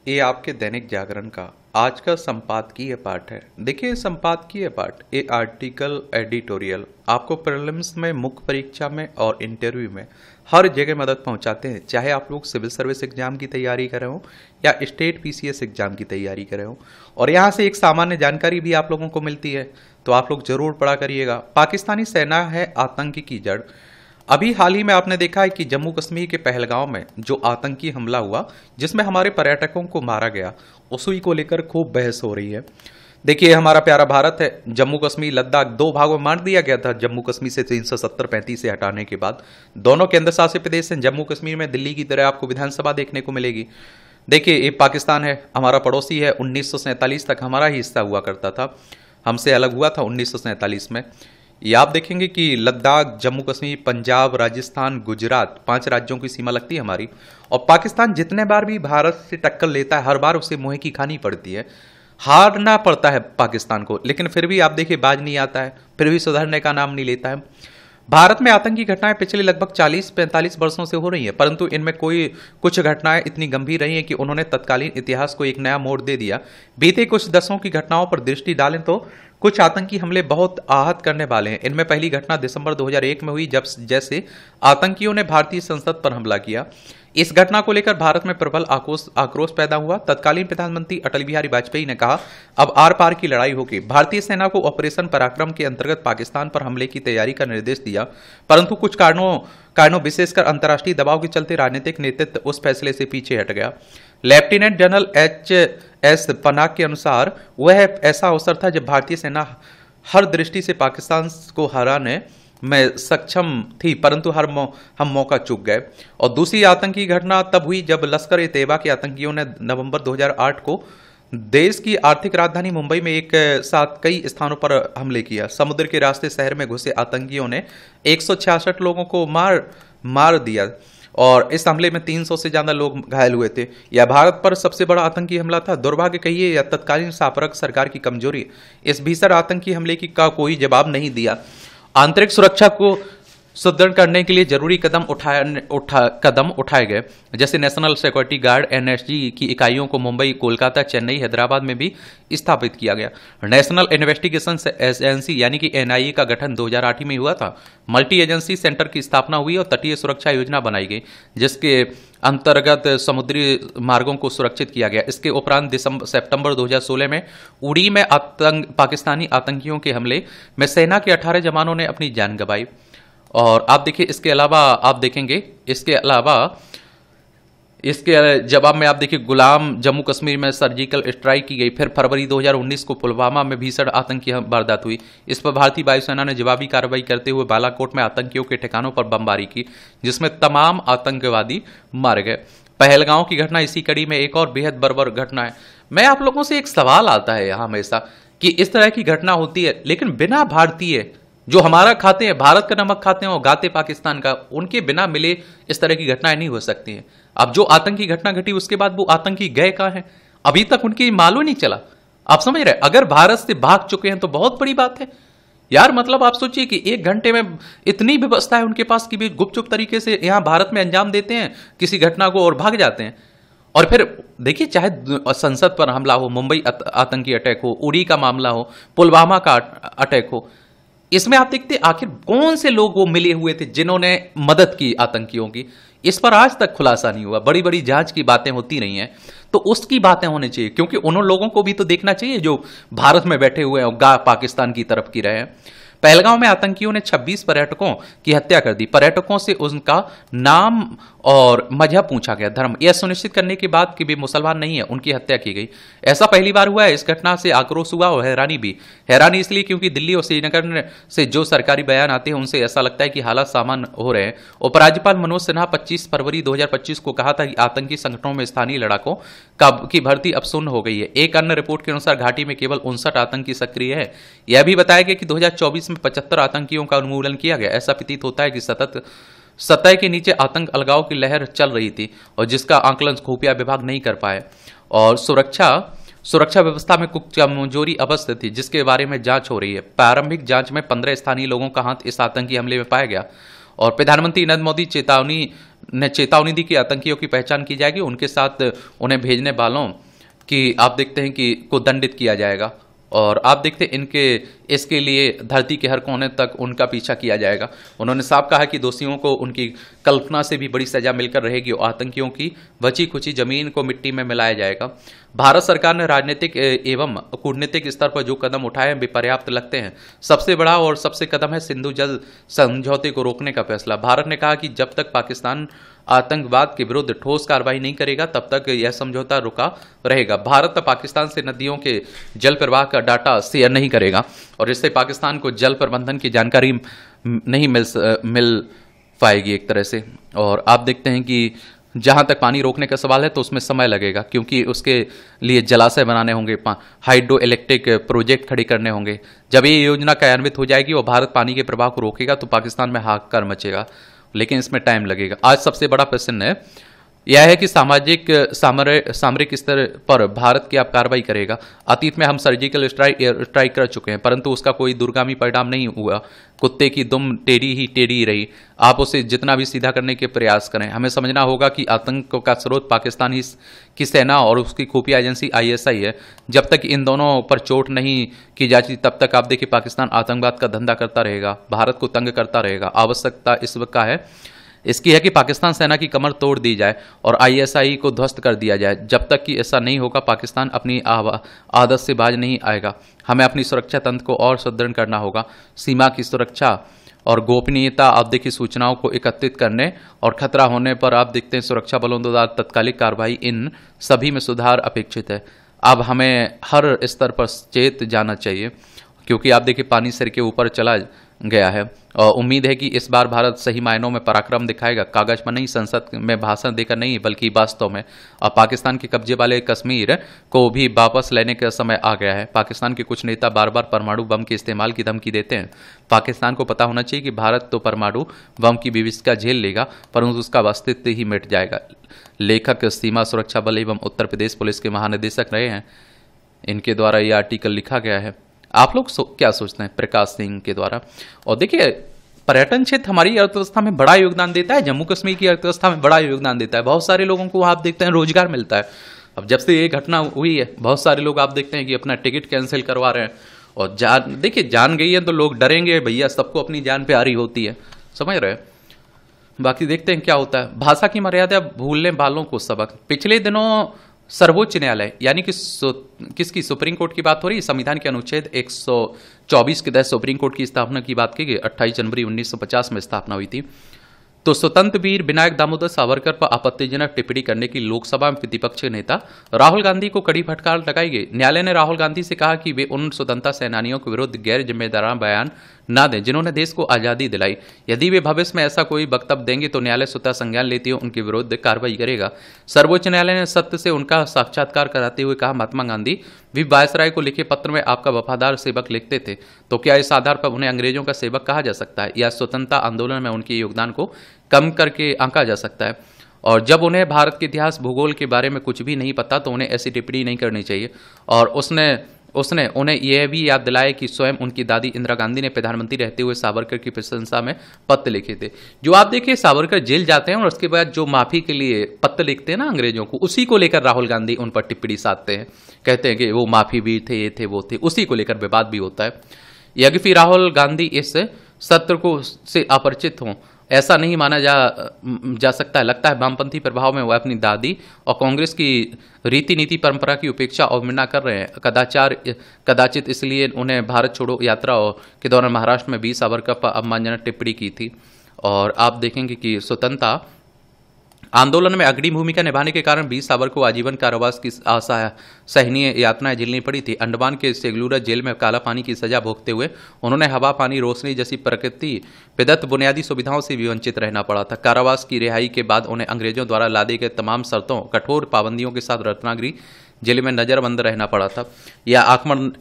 ये आपके दैनिक जागरण का आज का संपादकीय पाठ है। देखिए, संपादकीय पाठ ये आर्टिकल एडिटोरियल आपको प्रीलिम्स में, मुख्य परीक्षा में और इंटरव्यू में हर जगह मदद पहुंचाते हैं। चाहे आप लोग सिविल सर्विस एग्जाम की तैयारी कर रहे हो या स्टेट पीसीएस एग्जाम की तैयारी कर रहे हो, और यहाँ से एक सामान्य जानकारी भी आप लोगों को मिलती है, तो आप लोग जरूर पढ़ा करिएगा। पाकिस्तानी सेना है आतंक की जड़। अभी हाल ही में आपने देखा है कि जम्मू कश्मीर के पहलगांव में जो आतंकी हमला हुआ, जिसमें हमारे पर्यटकों को मारा गया, उसी को लेकर खूब बहस हो रही है। देखिए, हमारा प्यारा भारत है, जम्मू कश्मीर लद्दाख दो भागों में बांट दिया गया था जम्मू कश्मीर से 370-35 से हटाने के बाद। दोनों केंद्र शासित प्रदेश हैं। जम्मू कश्मीर में दिल्ली की तरह आपको विधानसभा देखने को मिलेगी। देखिए, ये पाकिस्तान है, हमारा पड़ोसी है। 1947 तक हमारा ही हिस्सा हुआ करता था, हमसे अलग हुआ था 1947 में। ये आप देखेंगे कि लद्दाख, जम्मू कश्मीर, पंजाब, राजस्थान, गुजरात, 5 राज्यों की सीमा लगती है हमारी। और पाकिस्तान जितने बार भी भारत से टक्कर लेता है, हर बार उसे मुंह की खानी पड़ती है, हारना पड़ता है पाकिस्तान को, लेकिन फिर भी आप देखिए बाज नहीं आता है, फिर भी सुधरने का नाम नहीं लेता है। भारत में आतंकी घटनाएं पिछले लगभग 40-45 वर्षों से हो रही हैं, परंतु इनमें कुछ घटनाएं इतनी गंभीर रही हैं कि उन्होंने तत्कालीन इतिहास को एक नया मोड़ दे दिया। बीते कुछ दशकों की घटनाओं पर दृष्टि डालें तो कुछ आतंकी हमले बहुत आहत करने वाले हैं। इनमें पहली घटना दिसंबर 2001 में हुई, जब जैसे आतंकियों ने भारतीय संसद पर हमला किया। इस घटना को लेकर भारत में प्रबल आक्रोश पैदा हुआ। तत्कालीन प्रधानमंत्री अटल बिहारी वाजपेयी ने कहा, अब आर पार की लड़ाई होगी। भारतीय सेना को ऑपरेशन पराक्रम के अंतर्गत पाकिस्तान पर हमले की तैयारी का निर्देश दिया, परंतु कुछ कारणों विशेषकर अंतर्राष्ट्रीय दबाव के चलते राजनीतिक नेतृत्व उस फैसले से पीछे हट गया। Lieutenant general HS. पनाग के अनुसार वह ऐसा अवसर था जब भारतीय सेना हर दृष्टि से पाकिस्तान को हराने में सक्षम थी, परंतु हम मौका चूक गए। और दूसरी आतंकी घटना तब हुई जब लश्कर ए तैयबा के आतंकियों ने नवंबर 2008 को देश की आर्थिक राजधानी मुंबई में एक साथ कई स्थानों पर हमले किया। समुद्र के रास्ते शहर में घुसे आतंकियों ने 166 लोगों को मार दिया और इस हमले में 300 से ज्यादा लोग घायल हुए थे। यह भारत पर सबसे बड़ा आतंकी हमला था। दुर्भाग्य कहिए या तत्कालीन शासक सरकार की कमजोरी, इस भीषण आतंकी हमले का कोई जवाब नहीं दिया। आंतरिक सुरक्षा को सुदृढ़ करने के लिए जरूरी कदम उठाए गए, जैसे नेशनल सिक्योरिटी गार्ड एनएसजी की इकाइयों को मुंबई, कोलकाता, चेन्नई, हैदराबाद में भी स्थापित किया गया। नेशनल इन्वेस्टिगेशन एजेंसी यानी कि एनआईए का गठन 2008 में हुआ था। मल्टी एजेंसी सेंटर की स्थापना हुई और तटीय सुरक्षा योजना बनाई गई, जिसके अंतर्गत समुद्री मार्गों को सुरक्षित किया गया। इसके उपरांत सितंबर 2016 में उड़ी में पाकिस्तानी आतंकियों के हमले में सेना के 18 जवानों ने अपनी जान गंवाई। और आप देखिए, इसके अलावा आप देखेंगे, इसके जवाब में आप देखिए गुलाम जम्मू कश्मीर में सर्जिकल स्ट्राइक की गई। फिर फरवरी 2019 को पुलवामा में भीषण आतंकी वारदात हुई। इस पर भारतीय वायुसेना ने जवाबी कार्रवाई करते हुए बालाकोट में आतंकियों के ठिकानों पर बमबारी की, जिसमें तमाम आतंकवादी मारे गए। पहलगांव की घटना इसी कड़ी में एक और बेहद बर्बर घटना है। मैं आप लोगों से एक सवाल आता है यहाँ हमेशा कि इस तरह की घटना होती है, लेकिन बिना भारतीय जो हमारा खाते हैं, भारत का नमक खाते हैं और गाते पाकिस्तान का, उनके बिना मिले इस तरह की घटनाएं नहीं हो सकती हैं। अब जो आतंकी घटना घटी उसके बाद वो आतंकी गए कहां हैं, अभी तक उनकी मालूम नहीं चला। आप समझ रहे, अगर भारत से भाग चुके हैं तो बहुत बड़ी बात है यार। मतलब आप सोचिए कि 1 घंटे में इतनी व्यवस्था है उनके पास कि भी गुपचुप तरीके से यहां भारत में अंजाम देते हैं किसी घटना को और भाग जाते हैं। और फिर देखिए, चाहे संसद पर हमला हो, मुंबई आतंकी अटैक हो, उड़ी का मामला हो, पुलवामा का अटैक हो, इसमें आप देखते आखिर कौन से लोग वो मिले हुए थे जिन्होंने मदद की आतंकियों की। इस पर आज तक खुलासा नहीं हुआ। बड़ी बड़ी जांच की बातें होती रही हैं, तो उसकी बातें होनी चाहिए, क्योंकि उन लोगों को भी तो देखना चाहिए जो भारत में बैठे हुए हैं और पाकिस्तान की तरफ की रहे हैं। पहलगांव में आतंकियों ने 26 पर्यटकों की हत्या कर दी। पर्यटकों से उनका नाम और मजहब पूछा गया, धर्म, यह सुनिश्चित करने के बाद कि वे मुसलमान नहीं है, उनकी हत्या की गई। ऐसा पहली बार हुआ है। इस घटना से आक्रोश हुआ और हैरानी भी। हैरानी इसलिए क्योंकि दिल्ली और श्रीनगर से जो सरकारी बयान आते हैं उनसे ऐसा लगता है कि हालात सामान्य हो रहे हैं। उपराज्यपाल मनोज सिन्हा 25 फरवरी 2025 को कहा था कि आतंकी संगठनों में स्थानीय लड़ाकों की भर्ती अब शून्य हो गई है। एक अन्य रिपोर्ट के अनुसार घाटी में केवल 59 आतंकी सक्रिय है। यह भी बताया गया कि 2024 में 75 आतंकियों का उन्मूलन किया गया। ऐसा प्रतीत होता है कि सतह के नीचे आतंक अलगाव की लहर चल रही थी और जिसका आकलन खुफिया विभाग नहीं कर पाए। और सुरक्षा व्यवस्था में कुछ कमजोरी अवस्थित थी, जिसके बारे में जांच हो रही है। प्रारंभिक जांच में 15 स्थानीय लोगों का हाथ इस आतंकी हमले में पाया गया और प्रधानमंत्री नरेंद्र मोदी चेतावनी दी कि आतंकियों की पहचान की जाएगी, उनके साथ उन्हें भेजने वालों की आप देखते हैं कि को दंडित किया जाएगा। और आप देखते हैं इसके लिए धरती के हर कोने तक उनका पीछा किया जाएगा। उन्होंने साफ कहा कि दोषियों को उनकी कल्पना से भी बड़ी सजा मिलकर रहेगी और आतंकियों की बची खुची जमीन को मिट्टी में मिलाया जाएगा। भारत सरकार ने राजनीतिक एवं कूटनीतिक स्तर पर जो कदम उठाए हैं वे पर्याप्त लगते हैं। सबसे बड़ा और सबसे कदम है सिंधु जल समझौते को रोकने का फैसला। भारत ने कहा कि जब तक पाकिस्तान आतंकवाद के विरुद्ध ठोस कार्रवाई नहीं करेगा तब तक यह समझौता रुका रहेगा। भारत पाकिस्तान से नदियों के जल प्रवाह का डाटा शेयर नहीं करेगा और इससे पाकिस्तान को जल प्रबंधन की जानकारी नहीं मिल पाएगी एक तरह से। और आप देखते हैं कि जहां तक पानी रोकने का सवाल है तो उसमें समय लगेगा, क्योंकि उसके लिए जलाशय बनाने होंगे, हाइड्रो इलेक्ट्रिक प्रोजेक्ट खड़े करने होंगे। जब ये योजना कार्यान्वित हो जाएगी और भारत पानी के प्रवाह को रोकेगा तो पाकिस्तान में हाहाकार मचेगा, लेकिन इसमें टाइम लगेगा। आज सबसे बड़ा प्रश्न है यह है कि सामरिक स्तर पर भारत की आप कार्रवाई करेगा। अतीत में हम सर्जिकल स्ट्राइक कर चुके हैं, परंतु उसका कोई दूरगामी परिणाम नहीं हुआ। कुत्ते की दुम टेढ़ी रही। आप उसे जितना भी सीधा करने के प्रयास करें, हमें समझना होगा कि आतंक का स्रोत पाकिस्तान ही की सेना और उसकी खुफिया एजेंसी ISI है। जब तक इन दोनों पर चोट नहीं की जाती तब तक आप देखिए पाकिस्तान आतंकवाद का धंधा करता रहेगा, भारत को तंग करता रहेगा। आवश्यकता इस वक्त का है इसकी है कि पाकिस्तान सेना की कमर तोड़ दी जाए और ISI को ध्वस्त कर दिया जाए। जब तक कि ऐसा नहीं होगा पाकिस्तान अपनी आदत से बाज नहीं आएगा। हमें अपनी सुरक्षा तंत्र को और सुदृढ़ करना होगा। सीमा की सुरक्षा और गोपनीयता आप देखिए सूचनाओं को एकत्रित करने और खतरा होने पर आप देखते हैं सुरक्षा बलों द्वारा तत्कालिक कार्रवाई, इन सभी में सुधार अपेक्षित है। अब हमें हर स्तर पर चेत जाना चाहिए, क्योंकि आप देखिए पानी सिर के ऊपर चला गया है और उम्मीद है कि इस बार भारत सही मायनों में पराक्रम दिखाएगा। कागज पर नहीं, संसद में भाषण देकर नहीं, बल्कि वास्तव में। अब पाकिस्तान के कब्जे वाले कश्मीर को भी वापस लेने का समय आ गया है। पाकिस्तान के कुछ नेता बार बार परमाणु बम के इस्तेमाल की धमकी देते हैं। पाकिस्तान को पता होना चाहिए कि भारत तो परमाणु बम की विभीषिका झेल लेगा, परंतु उसका अस्तित्व ही मिट जाएगा। लेखक सीमा सुरक्षा बल एवं उत्तर प्रदेश पुलिस के महानिदेशक रहे हैं, इनके द्वारा यह आर्टिकल लिखा गया है। आप लोग क्या सोचते हैं? प्रकाश सिंह के द्वारा। और देखिए पर्यटन क्षेत्र हमारी अर्थव्यवस्था में बड़ा योगदान देता है, जम्मू कश्मीर की अर्थव्यवस्था में बड़ा योगदान देता है। बहुत सारे लोगों को आप देखते हैं रोजगार मिलता है। अब जब से ये घटना हुई है बहुत सारे लोग आप देखते हैं कि अपना टिकट कैंसिल करवा रहे हैं और देखिए जान गई है तो लोग डरेंगे भैया, सबको अपनी जान प्यारी होती है, समझ रहे हैं। बाकी देखते हैं क्या होता है। भाषा की मर्यादा भूलने वालों को सबक। पिछले दिनों सर्वोच्च न्यायालय यानी कि किसकी सुप्रीम कोर्ट की बात हो रही है, संविधान के अनुच्छेद 124 के तहत सुप्रीम कोर्ट की स्थापना की बात की गई। 28 जनवरी 1950 में स्थापना हुई थी। तो स्वतंत्र वीर विनायक दामोदर सावरकर पर आपत्तिजनक टिप्पणी करने की लोकसभा में प्रतिपक्ष नेता राहुल गांधी को कड़ी फटकार लगाई गई। न्यायालय ने राहुल गांधी से कहा कि वे उन स्वतंत्रता सेनानियों के विरुद्ध गैर जिम्मेदाराना बयान न दें जिन्होंने देश को आजादी दिलाई। यदि वे भविष्य में ऐसा कोई वक्तव्य देंगे तो न्यायालय स्वतः संज्ञान लेती हुए उनके विरुद्ध कार्रवाई करेगा। सर्वोच्च न्यायालय ने सत्य से उनका साक्षात्कार कराते हुए कहा, महात्मा गांधी भी वायसराय को लिखे पत्र में आपका वफादार सेवक लिखते थे, तो क्या इस आधार पर उन्हें अंग्रेजों का सेवक कहा जा सकता है या स्वतंत्रता आंदोलन में उनके योगदान को कम करके आंका जा सकता है? और जब उन्हें भारत के इतिहास भूगोल के बारे में कुछ भी नहीं पता तो उन्हें ऐसी टिप्पणी नहीं करनी चाहिए। और उसने उन्हें यह भी याद दिलाया कि स्वयं उनकी दादी इंदिरा गांधी ने प्रधानमंत्री रहते हुए सावरकर की प्रशंसा में पत्र लिखे थे। जो आप देखिए सावरकर जेल जाते हैं और उसके बाद जो माफी के लिए पत्र लिखते हैं ना अंग्रेजों को, उसी को लेकर राहुल गांधी उन पर टिप्पणी साधते हैं, कहते हैं कि वो माफी भी थे, ये थे, वो थे, उसी को लेकर विवाद भी होता है। यद्यपि राहुल गांधी इस सत्र को से अपरिचित हों ऐसा नहीं माना जा सकता है। लगता है वामपंथी प्रभाव में वह अपनी दादी और कांग्रेस की रीति नीति परंपरा की उपेक्षा अवमानना कर रहे हैं। कदाचित इसलिए उन्हें भारत छोड़ो यात्रा के दौरान महाराष्ट्र में 20 सावरकर पर अपमानजनक टिप्पणी की थी। और आप देखेंगे कि स्वतंत्रता आंदोलन में अग्रणी भूमिका निभाने के कारण 20 सावरकर को आजीवन कारावास की असहनीय यातनाएं झेलनी पड़ी थी। अंडमान के सेगलूरा जेल में काला पानी की सजा भोगते हुए उन्होंने हवा, पानी, रोशनी जैसी प्रकृति प्रदत्त बुनियादी सुविधाओं से भी वंचित रहना पड़ा था। कारावास की रिहाई के बाद उन्हें अंग्रेजों द्वारा लादे गए तमाम शर्तों, कठोर पाबंदियों के साथ रत्नागिरी जेल में नजरबंद रहना पड़ा था। यह आक्रमण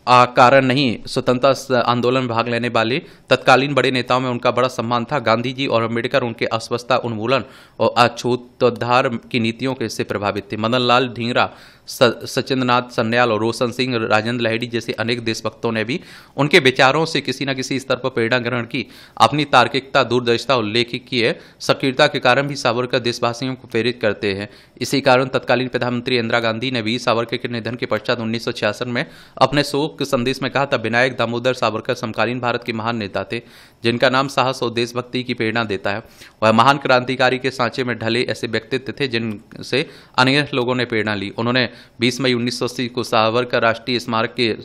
कारण नहीं, स्वतंत्रता आंदोलन में भाग लेने वाले तत्कालीन बड़े नेताओं में उनका बड़ा सम्मान था। गांधी जी और अम्बेडकर उनके अस्वस्थता उन्मूलन और अछूतोद्धार की नीतियों के से प्रभावित थे। मदन लाल ढींगरा सचिंद्र नाथ सन्याल और रोशन सिंह, राजेंद्र लाहिड़ी जैसे अनेक देशभक्तों ने भी उनके विचारों से किसी न किसी स्तर पर प्रेरणा ग्रहण की। अपनी तार्किकता, दूरदर्शिता और लेखकीय सक्रियता के कारण भी सावरकर देशवासियों को प्रेरित करते हैं। इसी कारण तत्कालीन प्रधानमंत्री इंदिरा गांधी ने भी सावरकर के निधन के पश्चात 1966 में अपने शोक संदेश में कहा था, विनायक दामोदर सावरकर समकालीन भारत के महान नेता थे जिनका नाम साहस और देशभक्ति की प्रेरणा देता है। वह महान क्रांतिकारी के सांचे में ढले ऐसे व्यक्तित्व थे जिनसे अनेक लोगों ने प्रेरणा ली। उन्होंने 20 मई 1980 को सावरकर राष्ट्रीय स्मारक के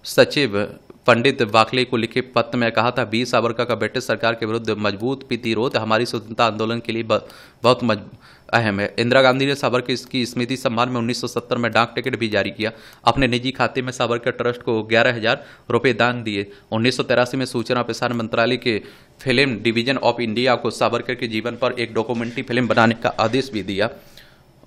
सचिव पंडित वाकले को लिखे पत्र में कहा था, वीर सावरकर का ब्रिटिश सरकार के विरुद्ध मजबूत प्रतिरोध हमारी स्वतंत्रता आंदोलन के लिए बहुत अहम है। इंदिरा गांधी ने सावरकर की स्मृति सम्मान में 1970 में डाक टिकट भी जारी किया। अपने निजी खाते में सावरकर ट्रस्ट को 11,000 रुपये दान दिए। 1983 में सूचना और प्रसारण मंत्रालय के फिल्म डिवीजन ऑफ इंडिया को सावरकर के जीवन पर एक डॉक्यूमेंट्री फिल्म बनाने का आदेश भी दिया।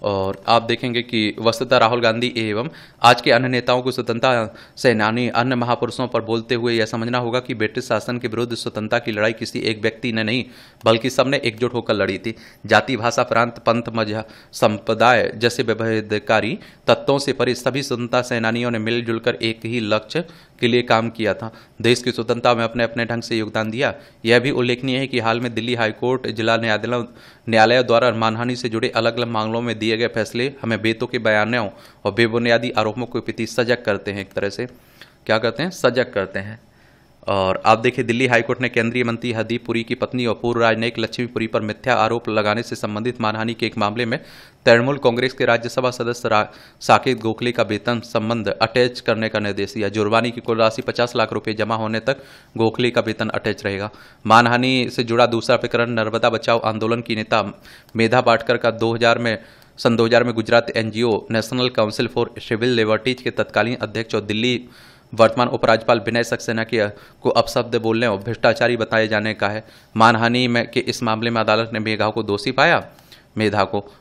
और आप देखेंगे कि वस्तुतः राहुल गांधी एवं आज के अन्य नेताओं को स्वतंत्रता सेनानी, अन्य महापुरुषों पर बोलते हुए यह समझना होगा कि ब्रिटिश शासन के विरुद्ध स्वतंत्रता की लड़ाई किसी एक व्यक्ति ने नहीं बल्कि सबने एकजुट होकर लड़ी थी। जाति, भाषा, प्रांत, पंथ, मजहब, संप्रदाय जैसे विभेदकारी तत्वों से परे सभी स्वतंत्रता सेनानियों ने मिलजुल कर एक ही लक्ष्य के लिए काम किया था, देश की स्वतंत्रता में अपने अपने ढंग से योगदान दिया। यह भी उल्लेखनीय है कि हाल में दिल्ली हाईकोर्ट, जिला न्यायालय द्वारा मानहानि से जुड़े अलग अलग मामलों में दिए गए फैसले हमें बेतुके बयानों और बेबुनियादी आरोपों के प्रति सजग करते हैं। एक तरह से क्या करते हैं, सजग करते हैं। और आप देखिए, दिल्ली हाईकोर्ट ने केंद्रीय मंत्री हरदीप पुरी की पत्नी और पूर्व राजनयिक लक्ष्मीपुरी पर मिथ्या आरोप लगाने से संबंधित मानहानि के एक मामले में तृणमूल कांग्रेस के राज्यसभा सदस्य साकेत गोखले का वेतन संबंध अटैच करने का निर्देश दिया। जुर्माने की कुल राशि 50 लाख रुपए जमा होने तक गोखले का वेतन अटैच रहेगा। मानहानि से जुड़ा दूसरा प्रकरण नर्मदा बचाओ आंदोलन की नेता मेधा पाटकर का सन 2000 में Gujarat NGO national council for civil liberties के तत्कालीन अध्यक्ष और दिल्ली वर्तमान उपराज्यपाल विनय सक्सेना को अपशब्द बोलने और भ्रष्टाचारी बताए जाने का है। मानहानि में के इस मामले में अदालत ने मेधा को दोषी पाया,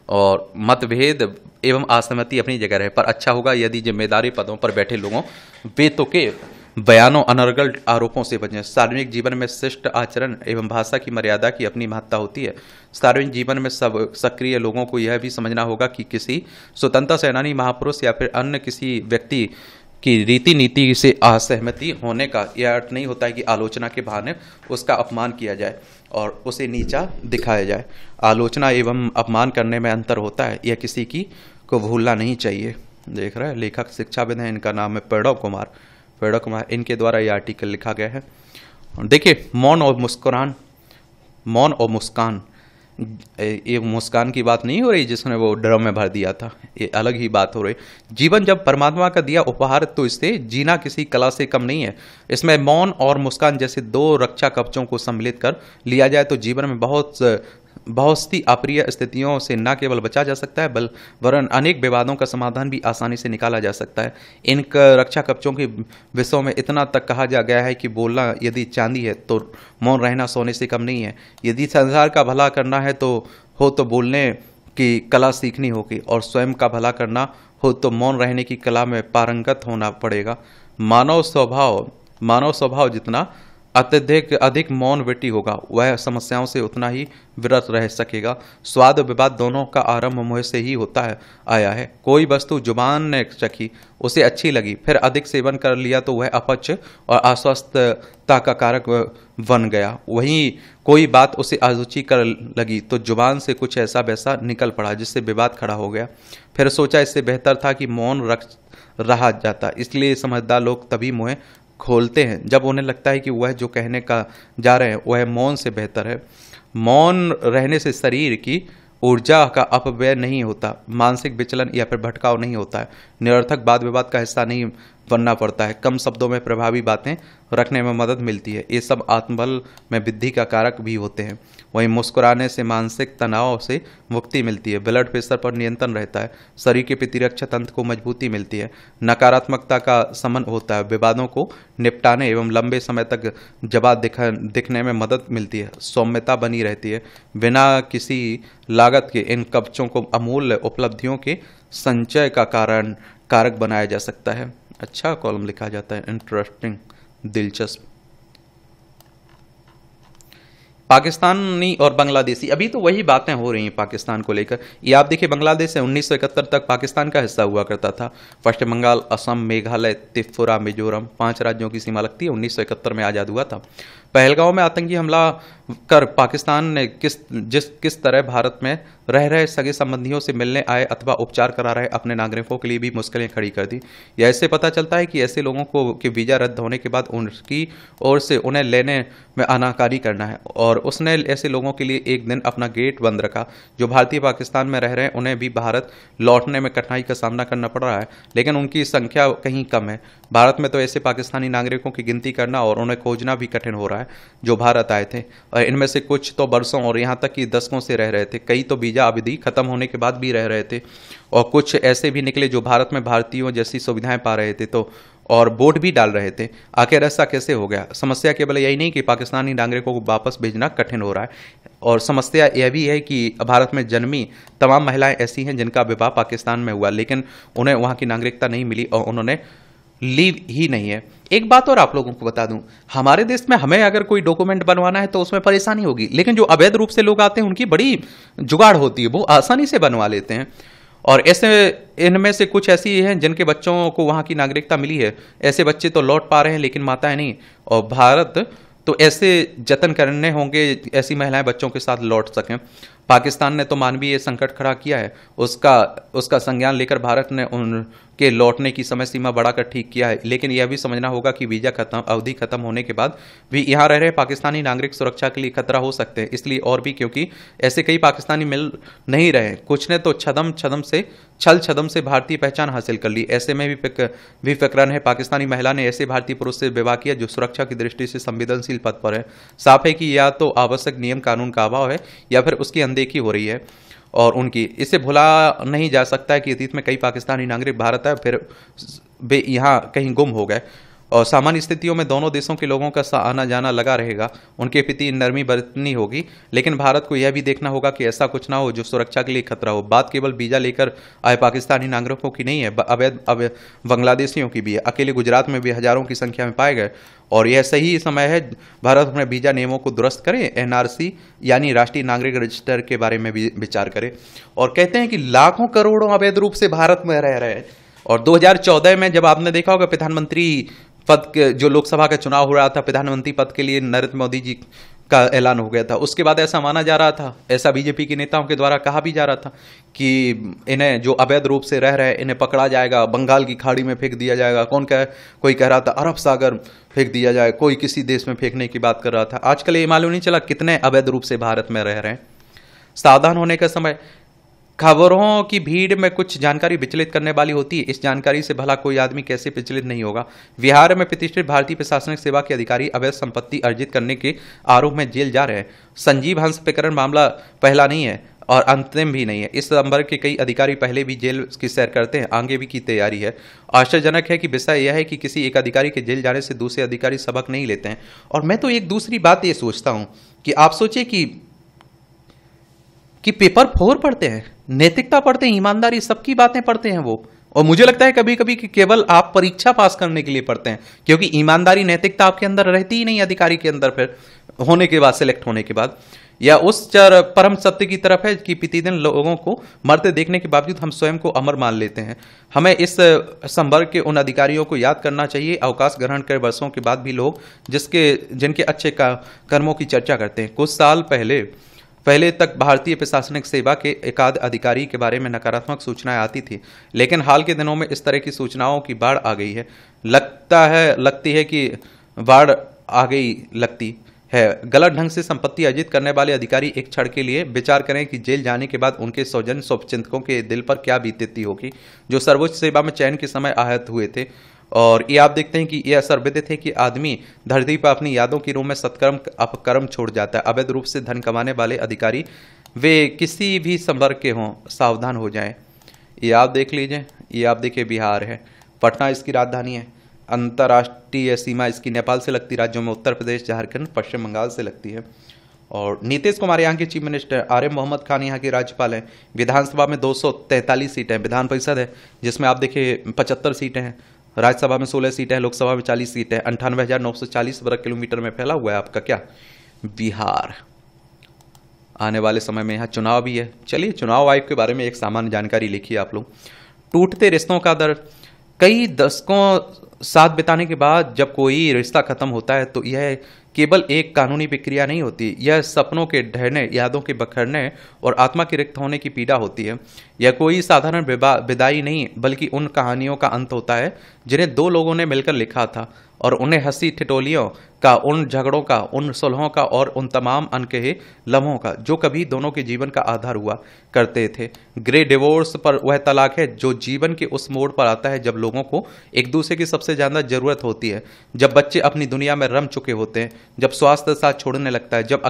और मतभेद एवं असहमति अपनी जगह रहे, पर अच्छा होगा यदि जिम्मेदारी पदों पर बैठे लोगों बेतुके बयानों, अनर्गल आरोपों से बचें। सार्वजनिक जीवन में शिष्ट आचरण एवं भाषा की मर्यादा की अपनी महत्ता होती है। सार्वजनिक जीवन में सब सक्रिय लोगों को यह भी समझना होगा कि किसी स्वतंत्रता सेनानी, महापुरुष या फिर अन्य किसी व्यक्ति की रीति नीति से असहमति होने का यह अर्थ नहीं होता है कि आलोचना के बहाने उसका अपमान किया जाए और उसे नीचा दिखाया जाए। आलोचना एवं अपमान करने में अंतर होता है, यह किसी की को भूलना नहीं चाहिए। देख रहे हैं, लेखक शिक्षाविद हैं, इनका नाम है प्रणव कुमार, इनके द्वारा यह आर्टिकल लिखा गया है। देखिए, मौन और मुस्कान, ये मुस्कान की बात नहीं हो रही जिसने वो ड्रम में भर दिया था, ये अलग ही बात हो रही। जीवन जब परमात्मा का दिया उपहार तो इसे जीना किसी कला से कम नहीं है। इसमें मौन और मुस्कान जैसे दो रक्षा कवचों को सम्मिलित कर लिया जाए तो जीवन में बहुत सी अप्रिय स्थितियों से न केवल बचा जा सकता है वरन अनेक विवादों का समाधान भी आसानी से निकाला जा सकता है। इन रक्षा कवचों के विषयों में इतना तक कहा जा गया है कि बोलना यदि चांदी है तो मौन रहना सोने से कम नहीं है। यदि संसार का भला करना है तो बोलने की कला सीखनी होगी और स्वयं का भला करना हो तो मौन रहने की कला में पारंगत होना पड़ेगा। मानव स्वभाव जितना अधिक मौन वृत्ति होगा वह समस्याओं से उतना ही विरत रह सकेगा। स्वाद विवाद दोनों का आरंभ मुंह से ही आया है। कोई वस्तु जुबान ने चखी, उसे अच्छी लगी, फिर अधिक सेवन कर लिया तो वह अपच और अस्वस्थता का कारक बन गया। वहीं कोई बात उसे अरुचिकर लगी तो जुबान से कुछ ऐसा वैसा निकल पड़ा जिससे विवाद खड़ा हो गया। फिर सोचा इससे बेहतर था कि मौन रहा जाता। इसलिए समझदार लोग तभी मुंह खोलते हैं जब उन्हें लगता है कि वह जो कहने का जा रहे हैं वह मौन से बेहतर है। मौन रहने से शरीर की ऊर्जा का अपव्यय नहीं होता, मानसिक विचलन या फिर भटकाव नहीं होता है, निरर्थक वाद विवाद का हिस्सा नहीं बनना पड़ता है, कम शब्दों में प्रभावी बातें रखने में मदद मिलती है। ये सब आत्मबल में वृद्धि का कारक भी होते हैं। वहीं मुस्कुराने से मानसिक तनाव से मुक्ति मिलती है, ब्लड प्रेशर पर नियंत्रण रहता है, शरीर के प्रतिरक्षा तंत्र को मजबूती मिलती है, नकारात्मकता का शमन होता है, विवादों को निपटाने एवं लंबे समय तक जवाब दिखने में मदद मिलती है, सौम्यता बनी रहती है। बिना किसी लागत के इन कवचों को अमूल्य उपलब्धियों के संचय का कारक बनाया जा सकता है। अच्छा कॉलम लिखा जाता है, इंटरेस्टिंग, दिलचस्प। पाकिस्तानी और बांग्लादेशी, अभी तो वही बातें हो रही हैं पाकिस्तान को लेकर। ये आप देखिए, बांग्लादेश से 1971 तक पाकिस्तान का हिस्सा हुआ करता था। पश्चिम बंगाल, असम, मेघालय, त्रिपुरा, मिजोरम, 5 राज्यों की सीमा लगती है। 1971 में आज़ाद हुआ था। पहलगांव में आतंकी हमला कर पाकिस्तान ने किस तरह भारत में रह रहे सगे संबंधियों से मिलने आए अथवा उपचार करा रहे अपने नागरिकों के लिए भी मुश्किलें खड़ी कर दी। यह इससे पता चलता है कि ऐसे लोगों को कि वीज़ा रद्द होने के बाद उनकी ओर से उन्हें लेने में आनाकानी करना है, और उसने ऐसे लोगों के लिए एक दिन अपना गेट बंद रखा। जो भारतीय पाकिस्तान में रह रहे हैं उन्हें भी भारत लौटने में कठिनाई का सामना करना पड़ रहा है, लेकिन उनकी संख्या कहीं कम है। भारत में तो ऐसे पाकिस्तानी नागरिकों की गिनती करना और उन्हें खोजना भी कठिन हो रहा है जो भारत आए थे, और इनमें से कुछ तो बरसों और यहाँ तक कि दशकों से रह रहे थे। कई तो वीजा अवधि खत्म होने के बाद भी रह रहे थे, और कुछ ऐसे भी निकले जो भारत में भारतीयों जैसी सुविधाएं पा रहे थे तो और वोट भी डाल रहे थे। आखिर ऐसा कैसे हो गया? समस्या केवल यही नहीं कि पाकिस्तानी नागरिकों को वापस भेजना कठिन हो रहा है, और समस्या यह भी है कि भारत में जन्मी तमाम महिलाएं ऐसी हैं जिनका विवाह पाकिस्तान में हुआ, लेकिन उन्हें वहां की नागरिकता नहीं मिली और उन्होंने लीव ही नहीं है। एक बात और आप लोगों को बता दूं, हमारे देश में हमें अगर कोई डॉक्यूमेंट बनवाना है तो उसमें परेशानी होगी, लेकिन जो अवैध रूप से लोग आते हैं उनकी बड़ी जुगाड़ होती है, वो आसानी से बनवा लेते हैं। और ऐसे इनमें से कुछ ऐसी हैं जिनके बच्चों को वहां की नागरिकता मिली है। ऐसे बच्चे तो लौट पा रहे हैं लेकिन माताएं नहीं, और भारत तो ऐसे जतन करने होंगे ऐसी महिलाएं बच्चों के साथ लौट सकें। पाकिस्तान ने तो मानवीय संकट खड़ा किया है, उसका संज्ञान लेकर भारत ने उनके लौटने की समय सीमा बढ़ाकर ठीक किया है, लेकिन यह भी समझना होगा कि वीजा अवधि खत्म होने के बाद भी यहाँ रह रहे पाकिस्तानी नागरिक सुरक्षा के लिए खतरा हो सकते हैं। इसलिए और भी क्योंकि ऐसे कई पाकिस्तानी मिल नहीं रहे, कुछ ने तो छल छदम से भारतीय पहचान हासिल कर ली। ऐसे में भी फिक्रन है पाकिस्तानी महिला ने ऐसे भारतीय पुरुष से विवाह किया जो सुरक्षा की दृष्टि से संवेदनशील पद पर है। साफ है कि या तो आवश्यक नियम कानून का अभाव है या फिर उसकी अनदेखी हो रही है, और उनकी इसे भुला नहीं जा सकता है कि अतीत में कई पाकिस्तानी नागरिक भारत आए फिर वे यहाँ कहीं गुम हो गए, और सामान्य स्थितियों में दोनों देशों के लोगों का आना जाना लगा रहेगा। उनके प्रति नरमी बरतनी होगी, लेकिन भारत को यह भी देखना होगा कि ऐसा कुछ ना हो जो सुरक्षा के लिए खतरा हो। बात केवल वीजा लेकर आए पाकिस्तानी नागरिकों की नहीं है, अवैध बांग्लादेशियों की भी है। अकेले गुजरात में भी हजारों की संख्या में पाए गए, और यह सही समय है भारत अपने वीजा नियमों को दुरुस्त करे, एनआरसी यानी राष्ट्रीय नागरिक रजिस्टर के बारे में भी विचार करे। और कहते हैं कि लाखों करोड़ों अवैध रूप से भारत में रह रहे हैं, और 2014 में जब आपने देखा होगा प्रधानमंत्री पद के जो लोकसभा का चुनाव हो रहा था, प्रधानमंत्री पद के लिए नरेंद्र मोदी जी का ऐलान हो गया था। उसके बाद ऐसा माना जा रहा था, ऐसा बीजेपी के नेताओं के द्वारा कहा भी जा रहा था कि इन्हें जो अवैध रूप से रह रहे हैं इन्हें पकड़ा जाएगा, बंगाल की खाड़ी में फेंक दिया जाएगा। कोई कह रहा था अरब सागर फेंक दिया जाए, कोई किसी देश में फेंकने की बात कर रहा था। आजकल ये मालूम नहीं चला कितने अवैध रूप से भारत में रह रहे हैं। सावधान होने का समय। खबरों की भीड़ में कुछ जानकारी विचलित करने वाली होती है। इस जानकारी से भला कोई आदमी कैसे विचलित नहीं होगा। बिहार में प्रतिष्ठित भारतीय प्रशासनिक सेवा के अधिकारी अवैध संपत्ति अर्जित करने के आरोप में जेल जा रहे हैं। संजीव हंस प्रकरण मामला पहला नहीं है और अंतिम भी नहीं है। इस नंबर के कई अधिकारी पहले भी जेल की सैर करते हैं, आगे भी की तैयारी है। आश्चर्यजनक है कि विषय यह है कि किसी एक अधिकारी के जेल जाने से दूसरे अधिकारी सबक नहीं लेते हैं। और मैं तो एक दूसरी बात ये सोचता हूं कि आप सोचिए कि पेपर 4 पढ़ते हैं, नैतिकता पढ़ते हैं, ईमानदारी, सबकी बातें पढ़ते हैं वो। और मुझे लगता है कभी कभी कि केवल आप परीक्षा पास करने के लिए पढ़ते हैं, क्योंकि ईमानदारी नैतिकता आपके अंदर रहती ही नहीं अधिकारी के अंदर फिर होने के बाद, सिलेक्ट होने के बाद। या उस परम सत्य की तरफ है कि प्रतिदिन लोगों को मरते देखने के बावजूद हम स्वयं को अमर मान लेते हैं। हमें इस संवर्ग के उन अधिकारियों को याद करना चाहिए अवकाश ग्रहण कर वर्षों के बाद भी लोग जिनके अच्छे कर्मों की चर्चा करते हैं। कुछ साल पहले तक भारतीय प्रशासनिक सेवा के एकाध अधिकारी के बारे में नकारात्मक सूचनाएं आती थी, लेकिन हाल के दिनों में इस तरह की सूचनाओं की बाढ़ आ गई है। लगती है कि बाढ़ आ गई लगती है। गलत ढंग से संपत्ति अर्जित करने वाले अधिकारी एक क्षण के लिए विचार करें कि जेल जाने के बाद उनके स्वजन शुभचिंतकों के दिल पर क्या बीतती होगी, जो सर्वोच्च सेवा में चयन के समय आहत हुए थे। और ये आप देखते हैं कि यह असर विदित है कि आदमी धरती पर अपनी यादों की रूह में सत्कर्म अपकर्म छोड़ जाता है। अवैध रूप से धन कमाने वाले अधिकारी वे किसी भी संवर्ग के हों, सावधान हो जाएं। ये आप देख लीजिए, ये आप देखिए बिहार है, पटना इसकी राजधानी है। अंतर्राष्ट्रीय सीमा इसकी नेपाल से लगती राज्यों में उत्तर प्रदेश, झारखंड, पश्चिम बंगाल से लगती है। और नीतीश कुमार यहाँ के चीफ मिनिस्टर, आरिफ मोहम्मद खान यहाँ के राज्यपाल हैं। विधानसभा में 243 सीटें हैं, विधान परिषद है जिसमें आप देखिए 75 सीटें हैं, राज्यसभा में 16 सीटें हैं, लोकसभा में 40 सीटें हैं। 98,940 वर्ग किलोमीटर में फैला हुआ है आपका क्या बिहार। आने वाले समय में यहाँ चुनाव भी है। चलिए चुनाव आयोग के बारे में एक सामान्य जानकारी लिखिए आप लोग। टूटते रिश्तों का दर्द। कई दशकों साथ बिताने के बाद जब कोई रिश्ता खत्म होता है तो यह केवल एक कानूनी प्रक्रिया नहीं होती, यह सपनों के ढहने, यादों के बखरने और आत्मा के रिक्त होने की पीड़ा होती है। यह कोई साधारण विदाई नहीं बल्कि उन कहानियों का अंत होता है जिन्हें दो लोगों ने मिलकर लिखा था, और उन्हें हंसी ठिठोलियों का, उन झगड़ों का, उन सुलहों का और उन तमाम अनकहे लम्हों का जो कभी दोनों के जीवन का आधार हुआ करते थे। ग्रे डिवोर्स पर वह तलाक है जो जीवन के उस मोड़ पर आता है जब लोगों को एक दूसरे की सबसे ज्यादा जरूरत होती है, जब बच्चे अपनी दुनिया में रम चुके होते हैं, जब स्वास्थ्य साथ छोड़ने लगता है, जब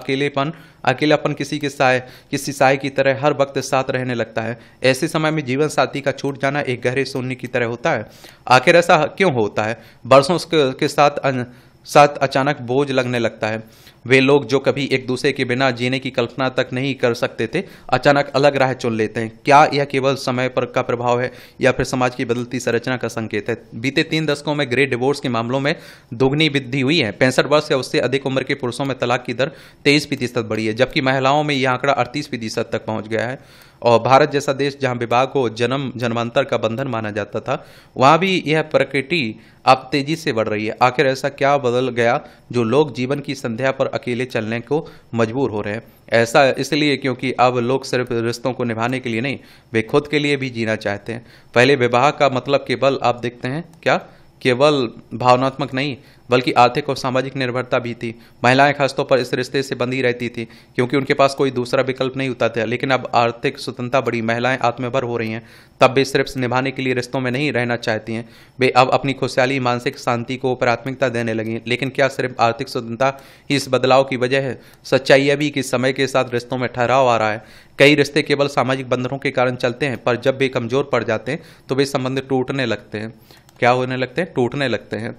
अकेलापन किसी साय की तरह हर वक्त साथ रहने लगता है। ऐसे समय में जीवन साथी का छूट जाना एक गहरे शून्य की तरह होता है। आखिर ऐसा क्यों होता है? बरसों के साथ अचानक बोझ लगने लगता है। वे लोग जो कभी एक दूसरे के बिना जीने की कल्पना तक नहीं कर सकते थे, अचानक अलग राह चुन लेते हैं। क्या यह केवल समय पर का प्रभाव है या फिर समाज की बदलती संरचना का संकेत है? बीते 3 दशकों में ग्रे डिवोर्स के मामलों में दोगुनी वृद्धि हुई है। 65 वर्ष या उससे अधिक उम्र के पुरुषों में तलाक की दर 23% बढ़ी है, जबकि महिलाओं में यह आंकड़ा 38% तक पहुंच गया है। और भारत जैसा देश जहां विवाह को जन्मांतर का बंधन माना जाता था, वहां भी यह प्रकृति अब तेजी से बढ़ रही है। आखिर ऐसा क्या बदल गया जो लोग जीवन की संध्या पर अकेले चलने को मजबूर हो रहे हैं? ऐसा इसलिए क्योंकि अब लोग सिर्फ रिश्तों को निभाने के लिए नहीं, वे खुद के लिए भी जीना चाहते हैं। पहले विवाह का मतलब केवल, आप देखते हैं क्या, केवल भावनात्मक नहीं बल्कि आर्थिक और सामाजिक निर्भरता भी थी। महिलाएं खासतौर पर इस रिश्ते से बंधी रहती थी क्योंकि उनके पास कोई दूसरा विकल्प नहीं होता था। लेकिन अब आर्थिक स्वतंत्रता बढ़ी, महिलाएं आत्मनिर्भर हो रही हैं, तब वे सिर्फ निभाने के लिए रिश्तों में नहीं रहना चाहती हैं, वे अब अपनी खुशहाली, मानसिक शांति को प्राथमिकता देने लगी। लेकिन क्या सिर्फ आर्थिक स्वतंत्रता ही इस बदलाव की वजह है? सच्चाई यह भी कि समय के साथ रिश्तों में ठहराव आ रहा है। कई रिश्ते केवल सामाजिक बंधनों के कारण चलते हैं, पर जब वे कमजोर पड़ जाते हैं तो वे संबंध टूटने लगते हैं। क्या होने लगते हैं? टूटने लगते हैं।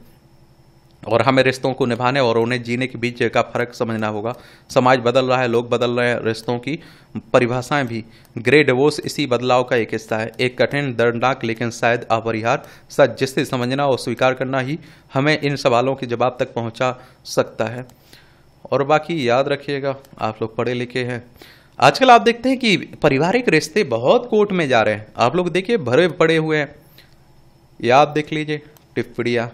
और हमें रिश्तों को निभाने और उन्हें जीने के बीच का फर्क समझना होगा। समाज बदल रहा है, लोग बदल रहे हैं, रिश्तों की परिभाषाएं भी। ग्रे डिवोर्स इसी बदलाव का एक हिस्सा है, एक कठिन, दर्दनाक लेकिन शायद अपरिहार्य सच जिसे समझना और स्वीकार करना ही हमें इन सवालों के जवाब तक पहुंचा सकता है। और बाकी याद रखिएगा, आप लोग पढ़े लिखे हैं। आजकल आप देखते हैं कि पारिवारिक रिश्ते बहुत कोर्ट में जा रहे हैं। आप लोग देखिए भरे पड़े हुए हैं, याद देख लीजिए टिप्पणियाँ,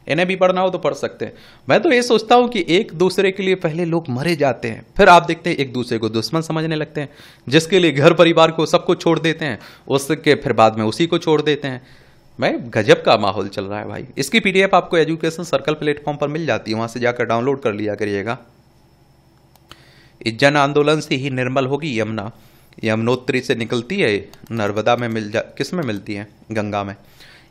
इन्हें भी पढ़ना हो तो पढ़ सकते हैं। मैं तो ये सोचता हूं कि एक दूसरे के लिए पहले लोग मरे जाते हैं, फिर आप देखते हैं एक दूसरे को दुश्मन समझने लगते हैं, जिसके लिए घर परिवार को सबको छोड़ देते हैं, उसके फिर बाद में उसी को छोड़ देते हैं। मैं गजब का माहौल चल रहा है भाई। इसकी PDF आपको एजुकेशन सर्कल प्लेटफॉर्म पर मिल जाती है, वहां से जाकर डाउनलोड कर लिया करिएगा। इस जन आंदोलन से ही निर्मल होगी यमुना। यमुनोत्री से निकलती है, नर्मदा में किस में मिलती है? गंगा में।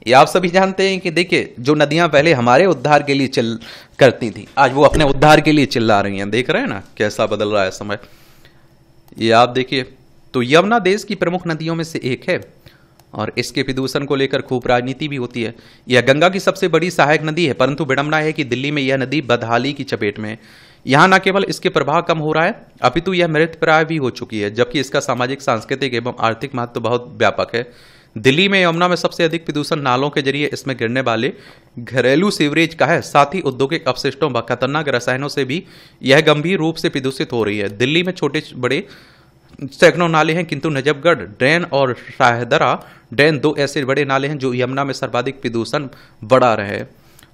ये आप सभी जानते हैं कि देखिए, जो नदियां पहले हमारे उद्धार के लिए चिल करती थी, आज वो अपने उद्धार के लिए चिल्ला रही हैं। देख रहे हैं ना कैसा बदल रहा है समय। ये आप देखिए, तो यमुना देश की प्रमुख नदियों में से एक है और इसके प्रदूषण को लेकर खूब राजनीति भी होती है। यह गंगा की सबसे बड़ी सहायक नदी है, परंतु विडंबना है कि दिल्ली में यह नदी बदहाली की चपेट में है। यहाँ न केवल इसके प्रभाव कम हो रहा है, अपितु यह मृतप्राय भी हो चुकी है, जबकि इसका सामाजिक, सांस्कृतिक एवं आर्थिक महत्व बहुत व्यापक है। दिल्ली में यमुना में सबसे अधिक प्रदूषण नालों के जरिए इसमें गिरने वाले घरेलू सीवरेज का है। साथ ही औद्योगिक अपशिष्टों व खतरनाक रसायनों से भी यह गंभीर रूप से प्रदूषित हो रही है। दिल्ली में छोटे बड़े सैकड़ों नाले हैं, किंतु नजफगढ़ ड्रेन और शाहदरा ड्रेन 2 ऐसे बड़े नाले हैं जो यमुना में सर्वाधिक प्रदूषण बढ़ा रहे हैं।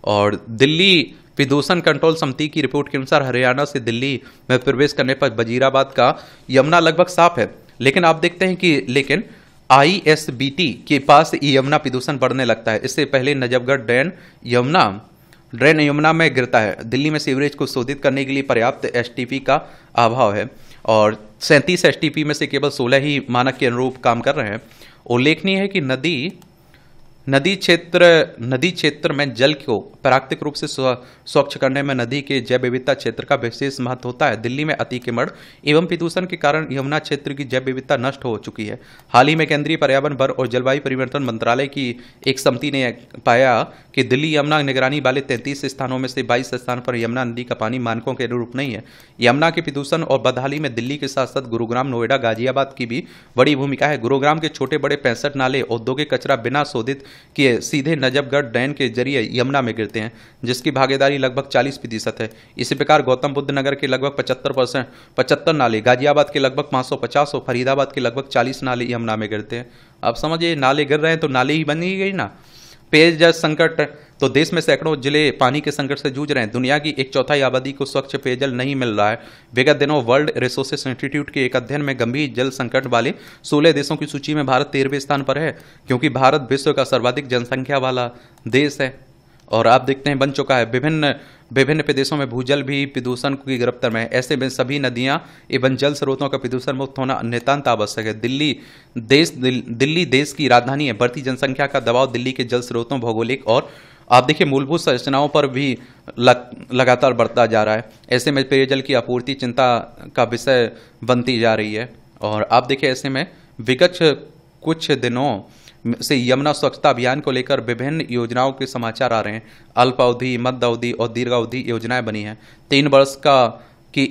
और दिल्ली प्रदूषण कंट्रोल समिति की रिपोर्ट के अनुसार हरियाणा से दिल्ली में प्रवेश करने पर वजीराबाद का यमुना लगभग साफ है, लेकिन आप देखते हैं कि ISBT के पास यमुना प्रदूषण बढ़ने लगता है। इससे पहले नजफगढ़ ड्रेन यमुना में गिरता है। दिल्ली में सीवरेज को शोधित करने के लिए पर्याप्त STP का अभाव है और 37 STP में से केवल 16 ही मानक के अनुरूप काम कर रहे हैं। उल्लेखनीय है कि नदी क्षेत्र में जल को प्राकृतिक रूप से स्वच्छ करने में नदी के जैव विविधता क्षेत्र का विशेष महत्व होता है। दिल्ली में अतिक्रमण एवं प्रदूषण के कारण यमुना क्षेत्र की जैव विविधता नष्ट हो चुकी है। हाल ही में केंद्रीय पर्यावरण, वन और जलवायु परिवर्तन मंत्रालय की एक समिति ने पाया कि दिल्ली यमुना निगरानी वाले 33 स्थानों में से 22 स्थान पर यमुना नदी का पानी मानकों के अनुरूप नहीं है। यमुना के प्रदूषण और बदहाली में दिल्ली के साथ साथ गुरुग्राम, नोएडा, गाजियाबाद की भी बड़ी भूमिका है। गुरुग्राम के छोटे बड़े 65 नाले औद्योगिक कचरा बिना शोधित कि ये सीधे नजफगढ़ डैम के जरिए यमुना में गिरते हैं, जिसकी भागीदारी लगभग 40% है। इसी प्रकार गौतम बुद्ध नगर के लगभग 75 नाले, गाजियाबाद के लगभग 550 और फरीदाबाद के लगभग 40 नाले यमुना में गिरते हैं। अब समझिए, नाले गिर रहे हैं तो नाले ही बन ही गई ना। पेयजल संकट, तो देश में सैकड़ों जिले पानी के संकट से जूझ रहे हैं। दुनिया की 1/4 आबादी को स्वच्छ पेयजल नहीं मिल रहा है। विगत दिनों वर्ल्ड रिसोर्सेस इंस्टीट्यूट के एक अध्ययन में गंभीर जल संकट वाले 16 देशों की सूची में भारत 13वें स्थान पर है, क्योंकि भारत विश्व का सर्वाधिक जनसंख्या वाला देश है। और आप देखते हैं बन चुका है, विभिन्न प्रदेशों में भूजल भी प्रदूषण की गिरफ्त में है। ऐसे में सभी नदियां एवं जल स्रोतों का प्रदूषण मुक्त होना नितांत आवश्यक है। दिल्ली देश की राजधानी है। बढ़ती जनसंख्या का दबाव दिल्ली के जल स्रोतों, भौगोलिक और आप देखिए मूलभूत संरचनाओं पर भी लगातार बढ़ता जा रहा है। ऐसे में पेयजल की आपूर्ति चिंता का विषय बनती जा रही है। और आप देखिए, ऐसे में विगत कुछ दिनों से यमुना स्वच्छता अभियान को लेकर विभिन्न योजनाओं के समाचार आ रहे हैं। अल्प अवधि, मध्य अवधि और दीर्घ अवधि योजनाएं बनी हैं। 3 वर्ष की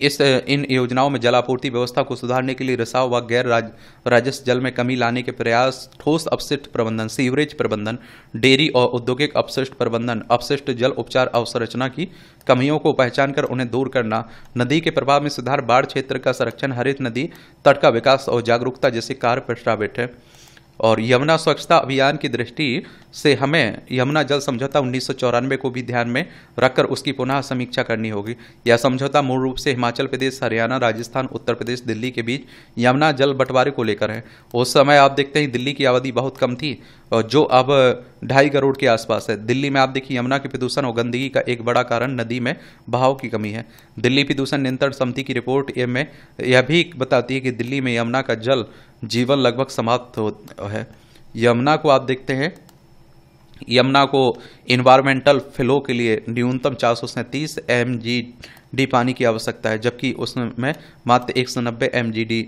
इन योजनाओं में जलापूर्ति व्यवस्था को सुधारने के लिए रिसाव व गैर राजस्व जल में कमी लाने के प्रयास, ठोस अपशिष्ट प्रबंधन, सीवरेज प्रबंधन, डेयरी और औद्योगिक अपशिष्ट प्रबंधन, अपशिष्ट जल उपचार अवसंरचना की कमियों को पहचान कर उन्हें दूर करना, नदी के प्रभाव में सुधार, बाढ़ क्षेत्र का संरक्षण, हरित नदी तट का विकास और जागरूकता जैसे कार्य प्रस्तावित है। और यमुना स्वच्छता अभियान की दृष्टि से हमें यमुना जल समझौता 1994 को भी ध्यान में रखकर उसकी पुनः समीक्षा करनी होगी। यह समझौता मूल रूप से हिमाचल प्रदेश, हरियाणा, राजस्थान, उत्तर प्रदेश, दिल्ली के बीच यमुना जल बंटवारे को लेकर है। उस समय आप देखते हैं दिल्ली की आबादी बहुत कम थी, जो अब 2.5 करोड़ के आसपास है। दिल्ली में आप देखिए यमुना के प्रदूषण और गंदगी का एक बड़ा कारण नदी में बहाव की कमी है। दिल्ली प्रदूषण नियंत्रण समिति की रिपोर्ट में यह भी बताती है कि दिल्ली में यमुना का जल जीवन लगभग समाप्त है। यमुना को आप देखते हैं, यमुना को इन्वायरमेंटल फ्लो के लिए न्यूनतम 437 mgd पानी की आवश्यकता है, जबकि उसमें मात्र 190 mgd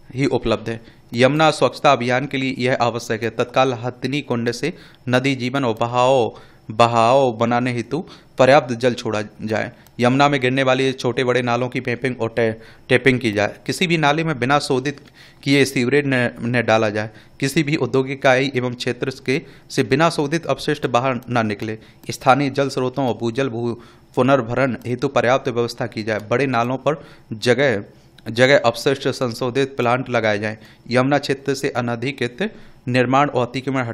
ही उपलब्ध है। यमुना स्वच्छता अभियान के लिए यह आवश्यक है तत्काल हथिनी कुंड से नदी जीवन और बहाव बनाने हेतु पर्याप्त जल छोड़ा जाए। यमुना में गिरने वाले छोटे बड़े नालों की पैपिंग और टेपिंग की जाए। किसी भी नाले में बिना शोधित किए सीवरेज न डाला जाए। किसी भी औद्योगिक इकाई एवं क्षेत्र से बिना शोधित अपशिष्ट बाहर न निकले। स्थानीय जल स्रोतों और भूजल पुनर्भरण हेतु पर्याप्त व्यवस्था की जाए। बड़े नालों पर जगह अपशिष्ट संशोधित प्लांट लगाए जाएं। यमुना क्षेत्र से अनधिकृत निर्माण और अतिक्रमण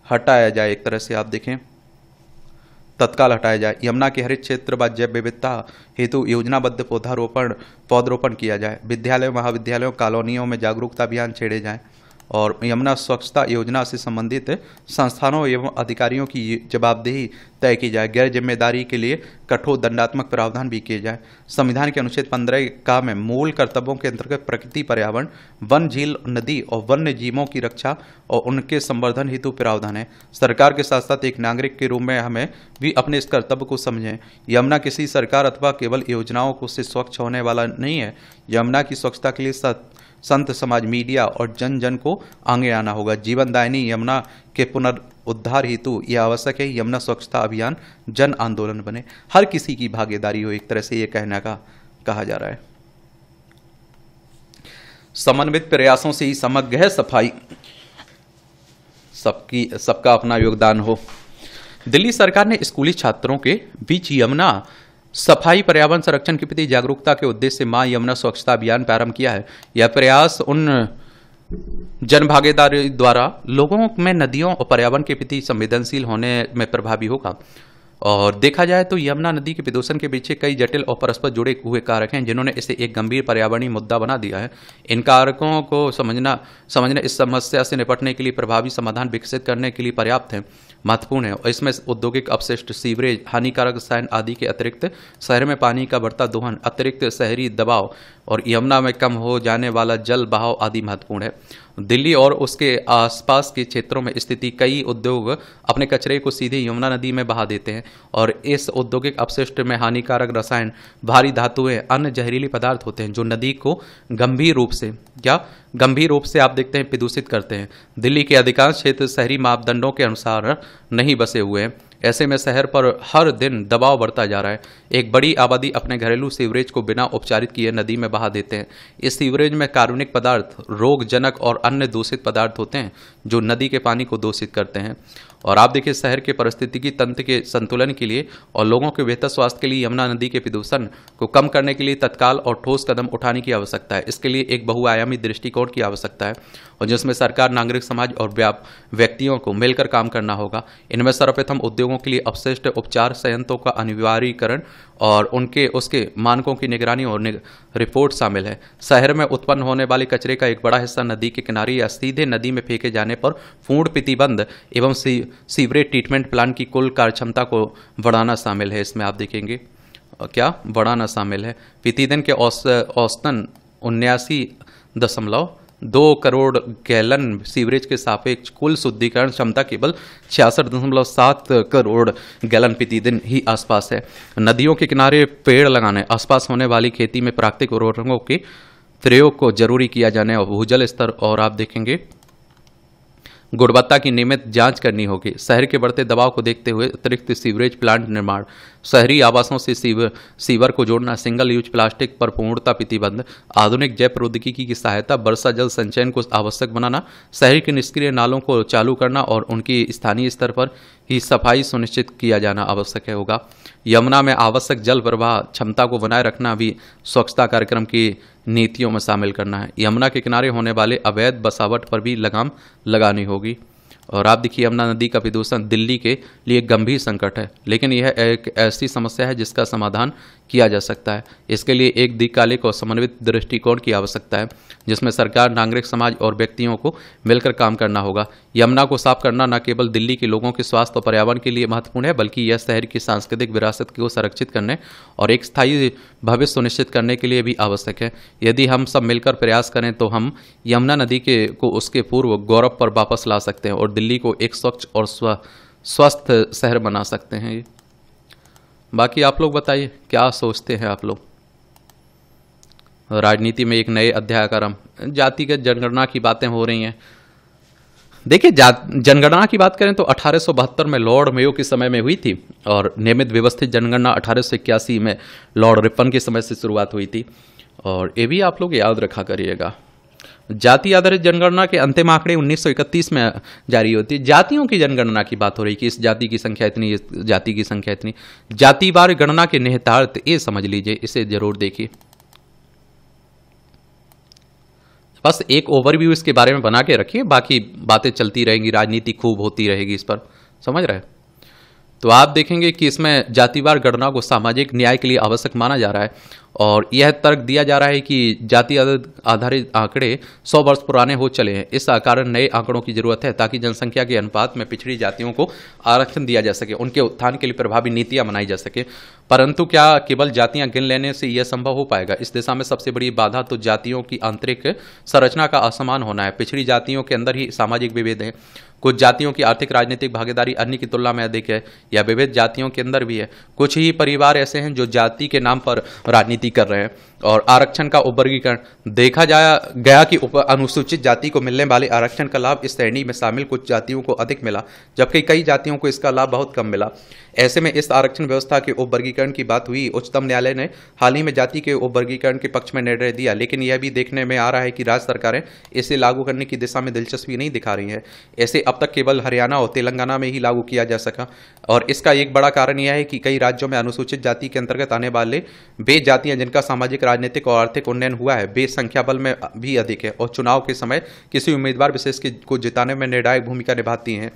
हटाया जाए। एक तरह से आप देखें तत्काल हटाया जाए। यमुना के हरित क्षेत्र व जैव विविधता हेतु योजनाबद्ध पौधरोपण किया जाए। विद्यालयों, महाविद्यालयों, कॉलोनियों में जागरूकता अभियान छेड़े जाएं। और यमुना स्वच्छता योजना से संबंधित संस्थानों एवं अधिकारियों की जवाबदेही तय की जाए। गैर जिम्मेदारी के लिए कठोर दंडात्मक प्रावधान भी किए जाए। संविधान के अनुच्छेद 15 का में मूल कर्तव्यों के अंतर्गत प्रकृति, पर्यावरण, वन, झील, नदी और वन्य जीवों की रक्षा और उनके संवर्धन हेतु प्रावधान है। सरकार के साथ साथ एक नागरिक के रूप में हमें भी अपने इस कर्तव्य को समझें। यमुना किसी सरकार अथवा केवल योजनाओं को से स्वच्छ होने वाला नहीं है। यमुना की स्वच्छता के लिए संत समाज, मीडिया और जन जन को आगे आना होगा। जीवनदायिनी यमुना के पुनरुद्धार हेतु यह आवश्यक है यमुना स्वच्छता अभियान जन आंदोलन बने, हर किसी की भागीदारी हो। एक तरह से यह कहने का कहा जा रहा है। समन्वित प्रयासों से ही समग्र सफाई, सबका अपना योगदान हो। दिल्ली सरकार ने स्कूली छात्रों के बीच यमुना सफाई, पर्यावरण संरक्षण के प्रति जागरूकता के उद्देश्य से मां यमुना स्वच्छता अभियान प्रारंभ किया है। यह प्रयास उन जन भागीदारी द्वारा लोगों में नदियों और पर्यावरण के प्रति संवेदनशील होने में प्रभावी होगा। और देखा जाए तो यमुना नदी के प्रदूषण के पीछे कई जटिल और परस्पर जुड़े हुए कारक हैं, जिन्होंने इसे एक गंभीर पर्यावरणीय मुद्दा बना दिया है। इन कारकों को समझना इस समस्या से निपटने के लिए प्रभावी समाधान विकसित करने के लिए पर्याप्त है, महत्वपूर्ण है। और इसमें औद्योगिक अपशिष्ट, सीवरेज, हानिकारक रसायन आदि के अतिरिक्त शहर में पानी का बढ़ता दोहन, अतिरिक्त शहरी दबाव और यमुना में कम हो जाने वाला जल बहाव आदि महत्वपूर्ण है। दिल्ली और उसके आसपास के क्षेत्रों में स्थिति कई उद्योग अपने कचरे को सीधे यमुना नदी में बहा देते हैं और इस औद्योगिक अपशिष्ट में हानिकारक रसायन, भारी धातुएं, अन्य जहरीले पदार्थ होते हैं जो नदी को गंभीर रूप से आप देखते हैं प्रदूषित करते हैं। दिल्ली के अधिकांश क्षेत्र शहरी मापदंडों के अनुसार नहीं बसे हुए हैं। ऐसे में शहर पर हर दिन दबाव बढ़ता जा रहा है। एक बड़ी आबादी अपने घरेलू सीवरेज को बिना उपचारित किए नदी में बहा देते हैं। इस सीवरेज में कार्बनिक पदार्थ, रोगजनक और अन्य दूषित पदार्थ होते हैं जो नदी के पानी को दूषित करते हैं। और आप देखिए, शहर के पारिस्थितिकी तंत्र के संतुलन के लिए और लोगों के बेहतर स्वास्थ्य के लिए यमुना नदी के प्रदूषण को कम करने के लिए तत्काल और ठोस कदम उठाने की आवश्यकता है। इसके लिए एक बहुआयामी दृष्टिकोण की आवश्यकता है और जिसमें सरकार, नागरिक समाज और व्यक्तियों को मिलकर काम करना होगा। इनमें सर्वप्रथम उद्योगों के लिए अपशिष्ट उपचार संयंत्रों का अनिवार्यीकरण और उसके मानकों की निगरानी और रिपोर्ट शामिल है। शहर में उत्पन्न होने वाले कचरे का एक बड़ा हिस्सा नदी के किनारे या सीधे नदी में फेंके जाने पर पूर्ण प्रतिबंध एवं सीवरेज ट्रीटमेंट प्लांट की कुल कार्यक्षमता को बढ़ाना शामिल है। इसमें आप देखेंगे क्या बढ़ाना शामिल है। प्रतिदिन के औसतन 79.2 करोड़ गैलन सीवरेज के सापेक्ष कुल शुद्धिकरण क्षमता केवल 66.7 करोड़ गैलन प्रतिदिन ही आसपास है। नदियों के किनारे पेड़ लगाने, आसपास होने वाली खेती में प्राकृतिक उर्वरकों के प्रयोग को जरूरी किया जाने और भूजल स्तर और आप देखेंगे गुणवत्ता की नियमित जांच करनी होगी। शहर के बढ़ते दबाव को देखते हुए अतिरिक्त सीवरेज प्लांट निर्माण, शहरी आवासों से सीवर को जोड़ना, सिंगल यूज प्लास्टिक पर पूर्णता प्रतिबंध, आधुनिक जैव प्रौद्योगिकी की सहायता, वर्षा जल संचयन को आवश्यक बनाना, शहर के निष्क्रिय नालों को चालू करना और उनकी स्थानीय स्तर पर ही सफाई सुनिश्चित किया जाना आवश्यक होगा। यमुना में आवश्यक जल प्रवाह क्षमता को बनाए रखना भी स्वच्छता कार्यक्रम की नीतियों में शामिल करना है। यमुना के किनारे होने वाले अवैध बसावट पर भी लगाम लगानी होगी। और आप देखिए, यमुना नदी का प्रदूषण दिल्ली के लिए गंभीर संकट है, लेकिन यह एक ऐसी समस्या है जिसका समाधान किया जा सकता है। इसके लिए एक दीर्घकालिक और समन्वित दृष्टिकोण की आवश्यकता है जिसमें सरकार, नागरिक समाज और व्यक्तियों को मिलकर काम करना होगा। यमुना को साफ करना न केवल दिल्ली के लोगों के स्वास्थ्य और पर्यावरण के लिए महत्वपूर्ण है, बल्कि यह शहर की सांस्कृतिक विरासत को संरक्षित करने और एक स्थायी भविष्य सुनिश्चित करने के लिए भी आवश्यक है। यदि हम सब मिलकर प्रयास करें तो हम यमुना नदी को उसके पूर्व गौरव पर वापस ला सकते हैं और दिल्ली को एक स्वच्छ और स्वस्थ शहर बना सकते हैं। बाकी आप लोग बताइए, क्या सोचते हैं आप लोग? राजनीति में एक नए अध्याय का आरंभ, जातिगत जनगणना की बातें हो रही हैं। देखिए, जनगणना की बात करें तो 1872 में लॉर्ड मेयो के समय में हुई थी और नियमित व्यवस्थित जनगणना 1881 में लॉर्ड रिपन के समय से शुरुआत हुई थी। और ये भी आप लोग याद रखा करिएगा। जाति आधारित जनगणना के अंतिम आंकड़े 1931 में जारी होती है। जातियों की जनगणना की बात हो रही कि इस जाति की संख्या इतनी, इस जाति की संख्या इतनी। जातिवार गणना के निहितार्थ ये समझ लीजिए, इसे जरूर देखिए। बस एक ओवरव्यू इसके बारे में बना के रखिए, बाकी बातें चलती रहेंगी, राजनीति खूब होती रहेगी इस पर, समझ रहे हैं? तो आप देखेंगे कि इसमें जातिवार गणना को सामाजिक न्याय के लिए आवश्यक माना जा रहा है और यह तर्क दिया जा रहा है कि जाति आधारित आंकड़े 100 वर्ष पुराने हो चले हैं। इस कारण नए आंकड़ों की जरूरत है ताकि जनसंख्या के अनुपात में पिछड़ी जातियों को आरक्षण दिया जा सके, उनके उत्थान के लिए प्रभावी नीतियां बनाई जा सके। परंतु क्या केवल जातियां गिन लेने से यह संभव हो पाएगा? इस दिशा में सबसे बड़ी बाधा तो जातियों की आंतरिक संरचना का असमान होना है। पिछड़ी जातियों के अंदर ही सामाजिक विभेद है। कुछ जातियों की आर्थिक राजनीतिक भागीदारी अन्य की तुलना में अधिक है या विविध जातियों के अंदर भी है। कुछ ही परिवार ऐसे हैं जो जाति के नाम पर राजनीति कर रहे हैं। और आरक्षण का उपवर्गीकरण देखा गया कि अनुसूचित जाति को मिलने वाले आरक्षण का लाभ इस श्रेणी में शामिल कुछ जातियों को अधिक मिला, जबकि कई जातियों को इसका लाभ बहुत कम मिला। ऐसे में इस आरक्षण व्यवस्था के उपवर्गीकरण की बात हुई। उच्चतम न्यायालय ने हाल ही में जाति के उपवर्गीकरण के पक्ष में निर्णय दिया, लेकिन यह भी देखने में आ रहा है कि राज्य सरकारें इसे लागू करने की दिशा में दिलचस्पी नहीं दिखा रही हैं। ऐसे अब तक केवल हरियाणा और तेलंगाना में ही लागू किया जा सका और इसका एक बड़ा कारण यह है कि कई राज्यों में अनुसूचित जाति के अंतर्गत आने वाले वे जातियां जिनका सामाजिक, राजनीतिक और आर्थिक उन्नयन हुआ है वे संख्या बल में भी अधिक है और चुनाव के समय किसी उम्मीदवार विशेष को जिताने में निर्णायक भूमिका निभाती हैं।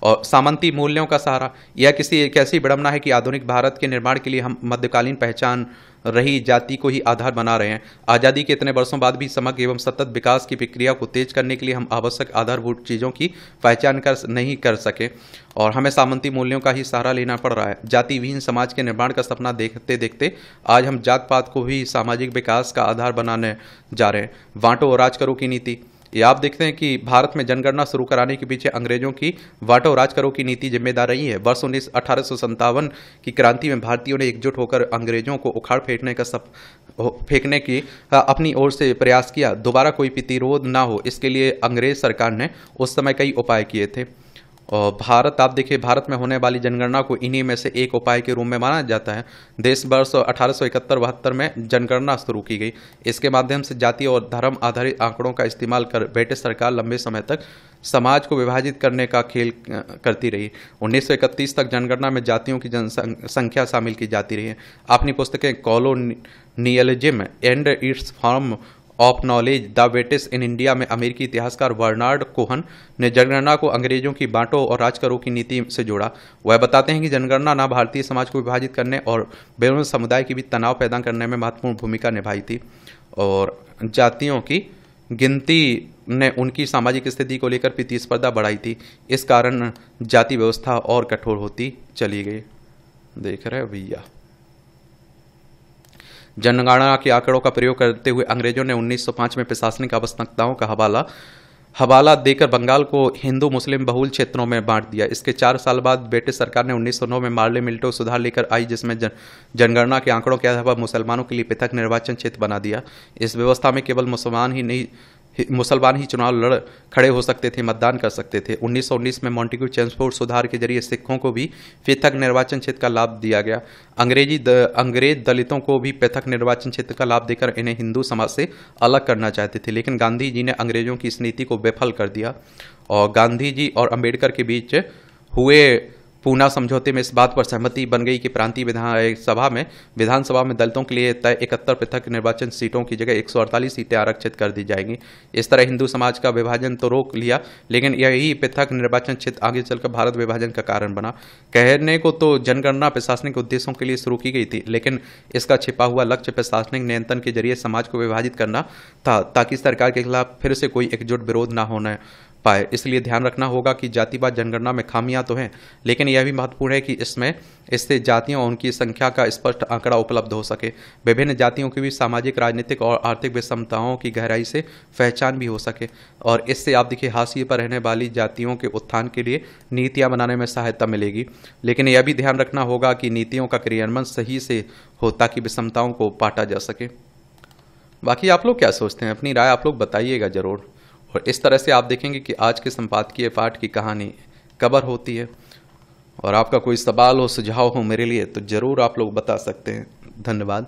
और सामंती मूल्यों का सहारा, यह किसी एक ऐसी विडंबना है कि आधुनिक भारत के निर्माण के लिए हम मध्यकालीन पहचान रही जाति को ही आधार बना रहे हैं। आज़ादी के इतने वर्षों बाद भी समग्र एवं सतत विकास की प्रक्रिया को तेज करने के लिए हम आवश्यक आधारभूत चीज़ों की पहचान नहीं कर सके और हमें सामंती मूल्यों का ही सहारा लेना पड़ रहा है। जाति विहीन समाज के निर्माण का सपना देखते देखते आज हम जात पात को भी सामाजिक विकास का आधार बनाने जा रहे हैं। बांटो और राज करो की नीति, ये आप देखते हैं कि भारत में जनगणना शुरू कराने के पीछे अंग्रेजों की बांटो राज करो की नीति जिम्मेदार रही है। वर्ष 1857 की क्रांति में भारतीयों ने एकजुट होकर अंग्रेजों को उखाड़ फेंकने की अपनी ओर से प्रयास किया। दोबारा कोई प्रतिरोध ना हो इसके लिए अंग्रेज सरकार ने उस समय कई उपाय किए थे और भारत, आप देखिए, भारत में होने वाली जनगणना को इन्हीं में से एक उपाय के रूप में माना जाता है। देश वर्ष 1871-72 में जनगणना शुरू की गई। इसके माध्यम से जाति और धर्म आधारित आंकड़ों का इस्तेमाल कर ब्रिटिश सरकार लंबे समय तक समाज को विभाजित करने का खेल करती रही। 1931 तक जनगणना में जातियों की जनसंख्या शामिल की जाती रही है। अपनी पुस्तकें colonialism and it's form of knowledge the British in India में अमेरिकी इतिहासकार बर्नार्ड कोहन ने जनगणना को अंग्रेजों की बांटो और राज करो की नीति से जोड़ा। वह बताते हैं कि जनगणना न भारतीय समाज को विभाजित करने और बेरोजगार समुदाय के बीच तनाव पैदा करने में महत्वपूर्ण भूमिका निभाई थी, और जातियों की गिनती ने उनकी सामाजिक स्थिति को लेकर प्रतिस्पर्धा बढ़ाई थी। इस कारण जाति व्यवस्था और कठोर होती चली गई। देख रहे हो भैया, जनगणना के आंकड़ों का प्रयोग करते हुए अंग्रेजों ने 1905 में प्रशासनिक आवश्यकताओं का हवाला देकर बंगाल को हिंदू मुस्लिम बहुल क्षेत्रों में बांट दिया। इसके 4 साल बाद ब्रिटिश सरकार ने 1909 में मार्ले मिल्टो सुधार लेकर आई, जिसमें जनगणना के आंकड़ों के आधार पर मुसलमानों के लिए पृथक निर्वाचन क्षेत्र बना दिया। इस व्यवस्था में केवल मुसलमान ही चुनाव खड़े हो सकते थे, मतदान कर सकते थे। 1919 में मॉन्टेग्यू चेम्सफोर्ड सुधार के जरिए सिखों को भी पृथक निर्वाचन क्षेत्र का लाभ दिया गया। अंग्रेज दलितों को भी पृथक निर्वाचन क्षेत्र का लाभ देकर इन्हें हिंदू समाज से अलग करना चाहते थे, लेकिन गांधी जी ने अंग्रेजों की इस नीति को विफल कर दिया, और गांधी जी और अंबेडकर के बीच हुए पूना समझौते में इस बात पर सहमति बन गई कि प्रांतीय विधानसभा में दलितों के लिए तय 71 पृथक निर्वाचन सीटों की जगह 148 सीटें आरक्षित कर दी जाएंगी। इस तरह हिंदू समाज का विभाजन तो रोक लिया, लेकिन यही पृथक निर्वाचन क्षेत्र आगे चलकर भारत विभाजन का कारण बना। कहने को तो जनगणना प्रशासनिक उद्देश्यों के लिए शुरू की गई थी, लेकिन इसका छिपा हुआ लक्ष्य प्रशासनिक नियंत्रण के जरिए समाज को विभाजित करना था, ताकि सरकार के खिलाफ फिर से कोई एकजुट विरोध न होने पाए। इसलिए ध्यान रखना होगा कि जातिवाद जनगणना में खामियां तो हैं, लेकिन यह भी महत्वपूर्ण है कि इससे जातियों और उनकी संख्या का स्पष्ट आंकड़ा उपलब्ध हो सके। विभिन्न जातियों की भी सामाजिक, राजनीतिक और आर्थिक विषमताओं की गहराई से पहचान भी हो सके, और इससे आप देखिए हाशिए पर रहने वाली जातियों के उत्थान के लिए नीतियां बनाने में सहायता मिलेगी। लेकिन यह भी ध्यान रखना होगा कि नीतियों का क्रियान्वयन सही से हो, ताकि विषमताओं को पाटा जा सके। बाकी आप लोग क्या सोचते हैं, अपनी राय आप लोग बताइएगा जरूर। और इस तरह से आप देखेंगे कि आज के संपादकीय पाठ की कहानी कवर होती है। और आपका कोई सवाल हो, सुझाव हो मेरे लिए, तो ज़रूर आप लोग बता सकते हैं। धन्यवाद।